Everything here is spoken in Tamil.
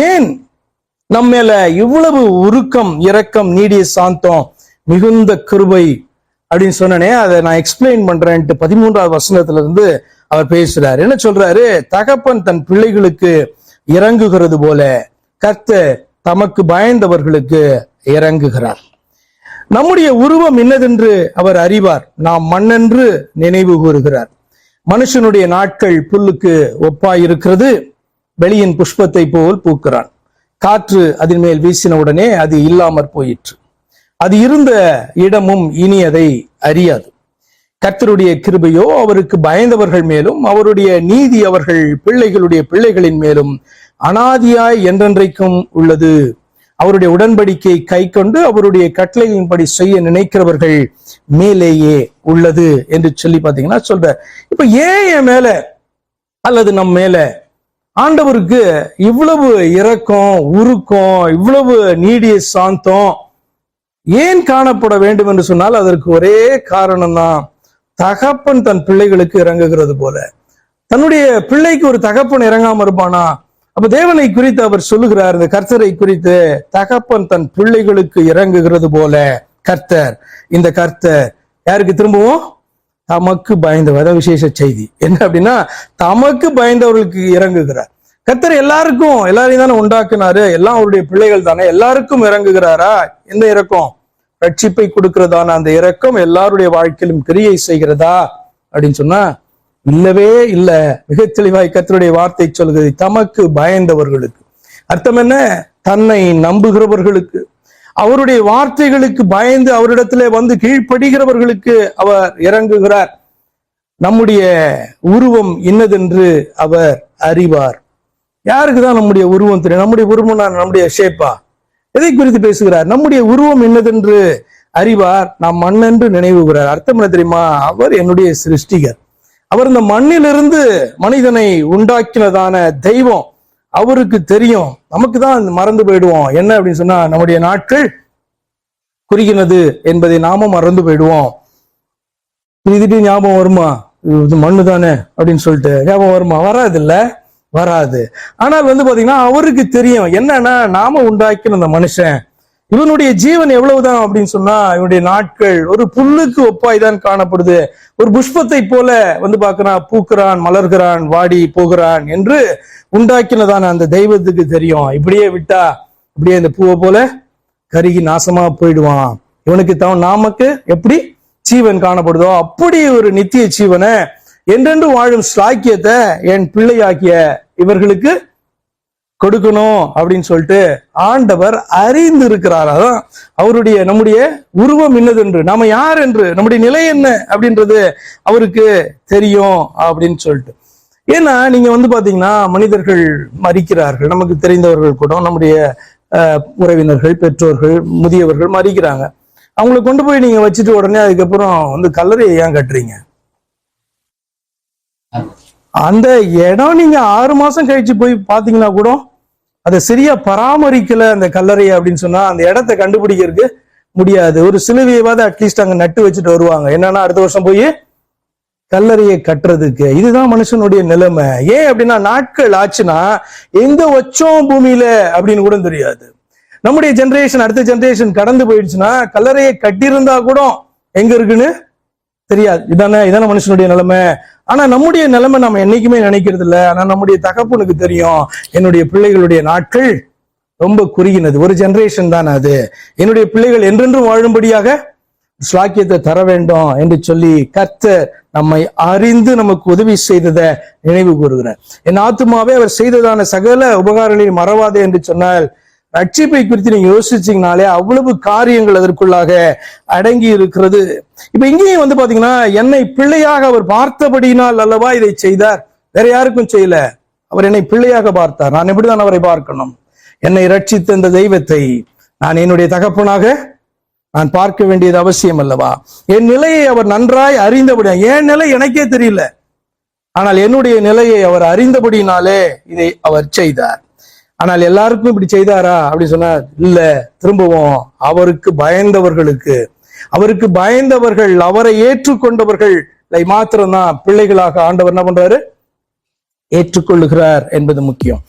ஏன் நம்ம மேல இவ்வளவு உருக்கம், இரக்கம், நீடிய சாந்தம், மிகுந்த கிருபை அப்படின்னு சொன்னனே, அதை நான் எக்ஸ்பிளைன் பண்றேன்ட்டு 13வது வசனத்துல இருந்து அவர் பேசுறாரு. என்ன சொல்றாரு? தகப்பன் தன் பிள்ளைகளுக்கு இறங்குகிறது போல கர்த்தர் தமக்கு பயந்தவர்களுக்கு இறங்குகிறார். நம்முடைய உருவம் என்னதென்று அவர் அறிவார், நாம் மண்ணென்று நினைவு கூறுகிறார். மனுஷனுடைய நாட்கள் புல்லுக்கு ஒப்பாயிருக்கிறது, வெளியின் புஷ்பத்தை போல் பூக்கிறான். காற்று அதன் மேல் வீசின உடனே அது இல்லாமற் போயிற்று, அது இருந்த இடமும் இனி அதை அறியாது. கர்த்தருடைய கிருபையோ அவருக்கு பயந்தவர்கள் மேலும், அவருடைய நீதி அவர்கள் பிள்ளைகளுடைய பிள்ளைகளின் மேலும் அனாதியாய் என்றென்றைக்கும் உள்ளது. அவருடைய உடன்படிக்கை கை கொண்டு அவருடைய கட்டளையின்படி செய்ய நினைக்கிறவர்கள் மேலேயே உள்ளது என்று சொல்லி பாத்தீங்கன்னா சொல்ற. இப்ப ஏன் என் மேல அல்லது நம் மேல ஆண்டவருக்கு இவ்வளவு இரக்கம், உருக்கம், இவ்வளவு நீடிய சாந்தம் ஏன் காணப்பட வேண்டும் என்று சொன்னால் அதற்கு ஒரே காரணம் தான், தகப்பன் தன் பிள்ளைகளுக்கு இறங்குகிறது போல. தன்னுடைய பிள்ளைக்கு ஒரு தகப்பன் இறங்காம இருப்பானா? அப்ப தேவனை குறித்து அவர் சொல்லுகிறார், இந்த கர்த்தரை குறித்து, தகப்பன் தன் பிள்ளைகளுக்கு இறங்குகிறது போல கர்த்தர். இந்த கர்த்தர் யாருக்கு? திரும்பவும் தமக்கு பயந்தவர். விசேஷ செய்தி என்ன அப்படின்னா, தமக்கு பயந்தவர்களுக்கு இறங்குகிறார். கர்த்தர் எல்லாரையும் தானே உண்டாக்குனாரு, எல்லாம் அவருடைய பிள்ளைகள் தானே, எல்லாருக்கும் இறங்குகிறாரா? எந்த இரக்கம்? ரட்சிப்பை கொடுக்கிறதான அந்த இரக்கம் எல்லாருடைய வாழ்க்கையிலும் கிரியை செய்கிறதா அப்படின்னு சொன்னா இல்லவே இல்லை. மிக தெளிவாய் கர்த்தருடைய வார்த்தை சொல்கிறது, தமக்கு பயந்தவர்களுக்கு. அர்த்தம் என்ன? தன்னை நம்புகிறவர்களுக்கு, அவருடைய வார்த்தைகளுக்கு பயந்து அவரிடத்திலே வந்து கீழ்ப்படுகிறவர்களுக்கு அவர் இறங்குகிறார். நம்முடைய உருவம் இன்னதென்று அவர் அறிவார். யாருக்குதான் நம்முடைய உருவம் தெரியும்? நம்முடைய உருவம் நம்முடைய ஷேப்பா? எதை குறித்து பேசுகிறார்? நம்முடைய உருவம் என்னதென்று அறிவார், நாம் மண்ணென்று நினைவுகிறார். அர்த்தம் என்ன தெரியுமா? அவர் என்னுடைய சிருஷ்டிகர். அவர் இந்த மண்ணிலிருந்து மனிதனை உண்டாக்கினதான தெய்வம். அவருக்கு தெரியும். நமக்கு தான் மறந்து போயிடுவோம். என்ன அப்படின்னு சொன்னா, நம்முடைய நாட்கள் குறுகினது என்பதை நாமும் மறந்து போயிடுவோம். இது ஞாபகம் வருமா? இது மண்ணு தானே அப்படின்னு சொல்லிட்டு ஞாபகம் வருமா? வராது இல்ல, வராது. ஆனால் பாத்தீங்கன்னா அவருக்கு தெரியும் என்னன்னா, நாம உண்டாக்கின அந்த மனுஷன், இவனுடைய ஜீவன் எவ்வளவுதான் அப்படின்னு சொன்னா, இவனுடைய நாட்கள் ஒரு புல்லுக்கு ஒப்பாய் தான் காணப்படுது. ஒரு புஷ்பத்தை போல பாக்குறான், பூக்குறான், மலர்கிறான், வாடி போகிறான் என்று உண்டாக்கினதான அந்த தெய்வத்துக்கு தெரியும். இப்படியே விட்டா இப்படியே இந்த பூவை போல கருகி நாசமா போயிடுவான். இவனுக்கு நமக்கு எப்படி ஜீவன் காணப்படுதோ அப்படி ஒரு நித்திய ஜீவனை, என்றென்று வாழும் ஸ்லாக்கியத்தை என் பிள்ளையாக்கிய இவர்களுக்கு கொடுக்கணும் அப்படின்னு சொல்லிட்டு ஆண்டவர் அறிந்து இருக்கிறார். அதான் அவருடைய நம்முடைய உருவம் என்னதென்று, நாம யார் என்று, நம்முடைய நிலை என்ன அப்படின்றது அவருக்கு தெரியும் அப்படின்னு சொல்லிட்டு. ஏன்னா நீங்க பாத்தீங்கன்னா மனிதர்கள் மரிக்கிறார்கள், நமக்கு தெரிந்தவர்கள் கூட, நம்முடைய உறவினர்கள், பெற்றோர்கள், முதியவர்கள் மரிக்கிறாங்க. அவங்களை கொண்டு போய் நீங்க வச்சுட்டு உடனே அதுக்கப்புறம் கல்லறையை ஏன் கட்டுறீங்க? அந்த இடம் நீங்க 6 மாசம் கழிச்சு போய் பாத்தீங்கன்னா கூட அதை சரியா பராமரிக்கல அந்த கல்லறையை அப்படின்னு சொன்னா அந்த இடத்தை கண்டுபிடிக்கிறதுக்கு முடியாது. ஒரு சிலுவையாவது அட்லீஸ்ட் அங்க நட்டு வச்சுட்டு வருவாங்க. என்னன்னா அடுத்த வருஷம் போய் கல்லறையை கட்டுறதுக்கு. இதுதான் மனுஷனுடைய நிலைமை. ஏன் அப்படின்னா, நாட்கள் ஆச்சுன்னா எங்க வச்சோம் பூமியில அப்படின்னு கூட தெரியாது. நம்முடைய ஜெனரேஷன், அடுத்த ஜெனரேஷன் கடந்து போயிடுச்சுன்னா கல்லறையை கட்டியிருந்தா கூட எங்க இருக்குன்னு தெரியாது. இதானே மனுஷனுடைய நிலைமை. ஆனா நம்முடைய நிலைமை நம்ம என்னைக்குமே நினைக்கிறது இல்லை. ஆனா நம்முடைய தகப்பனுக்கு தெரியும், என்னுடைய பிள்ளைகளுடைய நாட்கள் ரொம்ப குறுகினது, ஒரு ஜெனரேஷன் தான் அது, என்னுடைய பிள்ளைகள் என்றென்றும் வாழும்படியாக ஸ்லாக்கியத்தை தர வேண்டும் என்று சொல்லி கர்த்தர் நம்மை அறிந்து நமக்கு உதவி செய்ததை நினைவு கூறுகிறார். என் ஆத்துமாவே அவர் செய்ததான சகல உபகாரங்களையும் மறவாதே என்று சொன்னால், ரட்சிப்பை குறித்து நீங்க யோசிச்சீங்கனாலே அவ்வளவு காரியங்கள் அதற்குள்ளாக அடங்கி இருக்கிறது. இப்ப இங்கேயும் பாத்தீங்கன்னா, என்னை பிள்ளையாக அவர் பார்த்தபடியினால் அல்லவா இதை செய்தார், வேற யாருக்கும் செய்யல. அவர் என்னை பிள்ளையாக பார்த்தார். நான் எப்படிதான் அவரை பார்க்கணும்? என்னை ரட்சித்த இந்த தெய்வத்தை நான் என்னுடைய தகப்பனாக நான் பார்க்க வேண்டியது அவசியம் அல்லவா? என் நிலையை அவர் நன்றாய் அறிந்தபடியா, என் நிலை எனக்கே தெரியல, ஆனால் என்னுடைய நிலையை அவர் அறிந்தபடினாலே இதை அவர் செய்தார். ஆனால் எல்லாருக்கும் இப்படி செய்தாரா அப்படின்னு சொன்னா இல்ல. திரும்பவும் அவருக்கு பயந்தவர்களுக்கு, அவருக்கு பயந்தவர்கள், அவரை ஏற்றுக்கொண்டவர்கள் மாத்திரம்தான் பிள்ளைகளாக ஆண்டவர் என்ன பண்றாரு? ஏற்றுக்கொள்ளுகிறார் என்பது முக்கியம்.